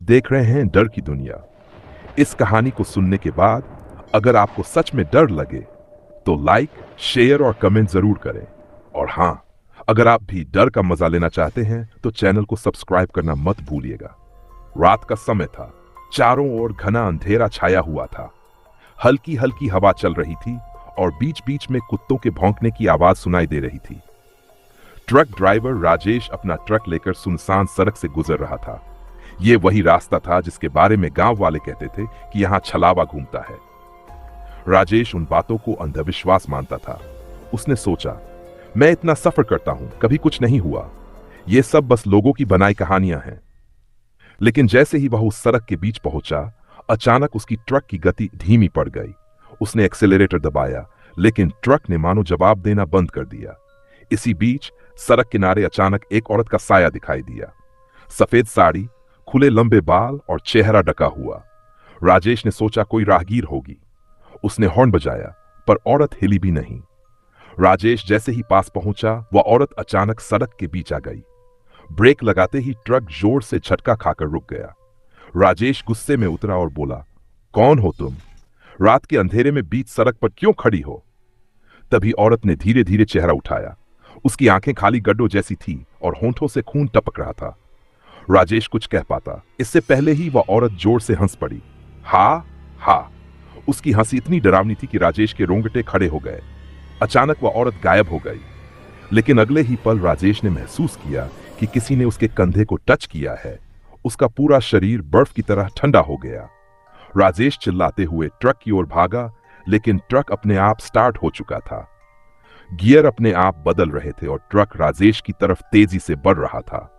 देख रहे हैं डर की दुनिया। इस कहानी को सुनने के बाद अगर आपको सच में डर लगे तो लाइक, शेयर और कमेंट जरूर करें। और हाँ, अगर आप भी डर का मजा लेना चाहते हैं तो चैनल को सब्सक्राइब करना मत भूलिएगा। रात का समय था, चारों ओर घना अंधेरा छाया हुआ था। हल्की हल्की हवा चल रही थी और बीच बीच में कुत्तों के भौंकने की आवाज सुनाई दे रही थी। ट्रक ड्राइवर राजेश अपना ट्रक लेकर सुनसान सड़क से गुजर रहा था। ये वही रास्ता था जिसके बारे में गांव वाले कहते थे कि यहां छलावा घूमता है। राजेश उन बातों को अंधविश्वास मानता था। उसने सोचा, मैं इतना सफर करता हूं, कभी कुछ नहीं हुआ, ये सब बस लोगों की बनाई कहानियां हैं। लेकिन जैसे ही वह उस सड़क के बीच पहुंचा, अचानक उसकी ट्रक की गति धीमी पड़ गई। उसने एक्सेलरेटर दबाया, लेकिन ट्रक ने मानो जवाब देना बंद कर दिया। इसी बीच सड़क किनारे अचानक एक औरत का साया दिखाई दिया। सफेद साड़ी, खुले लंबे बाल और चेहरा ढका हुआ। राजेश ने सोचा कोई राहगीर होगी। उसने हॉर्न बजाया, पर औरत हिली भी नहीं। राजेश जैसे ही पास पहुंचा, वह औरत अचानक सड़क के बीच आ गई। ब्रेक लगाते ही ट्रक जोर से झटका खाकर रुक गया। राजेश गुस्से में उतरा और बोला, कौन हो तुम? रात के अंधेरे में बीच सड़क पर क्यों खड़ी हो? तभी औरत ने धीरे धीरे चेहरा उठाया। उसकी आंखें खाली गड्ढों जैसी थी और होंठों से खून टपक रहा था। राजेश कुछ कह पाता, इससे पहले ही वह औरत जोर से हंस पड़ी। हा हा। उसकी हंसी इतनी डरावनी थी कि राजेश के रोंगटे खड़े हो गए। अचानक वह औरत गायब हो गई। लेकिन अगले ही पल राजेश ने महसूस किया कि किसी ने उसके कंधे को टच किया है। उसका पूरा शरीर बर्फ की तरह ठंडा हो गया। राजेश चिल्लाते हुए ट्रक की ओर भागा, लेकिन ट्रक अपने आप स्टार्ट हो चुका था। गियर अपने आप बदल रहे थे और ट्रक राजेश की तरफ तेजी से बढ़ रहा था।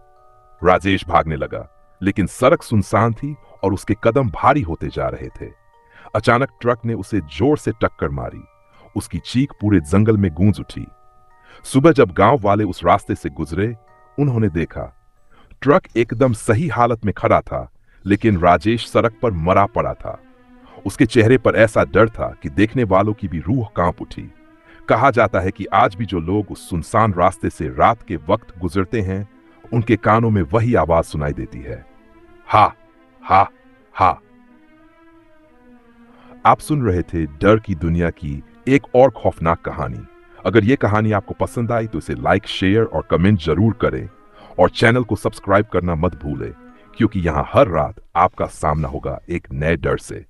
राजेश भागने लगा, लेकिन सड़क सुनसान थी और उसके कदम भारी होते जा रहे थे। अचानक ट्रक ने उसे जोर से टक्कर मारी। उसकी चीख पूरे जंगल में गूंज उठी। सुबह जब गांव वाले उस रास्ते से गुजरे, उन्होंने देखा ट्रक एकदम सही हालत में खड़ा था, लेकिन राजेश सड़क पर मरा पड़ा था। उसके चेहरे पर ऐसा डर था कि देखने वालों की भी रूह कांप उठी। कहा जाता है कि आज भी जो लोग उस सुनसान रास्ते से रात के वक्त गुजरते हैं, उनके कानों में वही आवाज सुनाई देती है, हा हा हा। आप सुन रहे थे डर की दुनिया की एक और खौफनाक कहानी। अगर यह कहानी आपको पसंद आई तो इसे लाइक, शेयर और कमेंट जरूर करें और चैनल को सब्सक्राइब करना मत भूलें, क्योंकि यहां हर रात आपका सामना होगा एक नए डर से।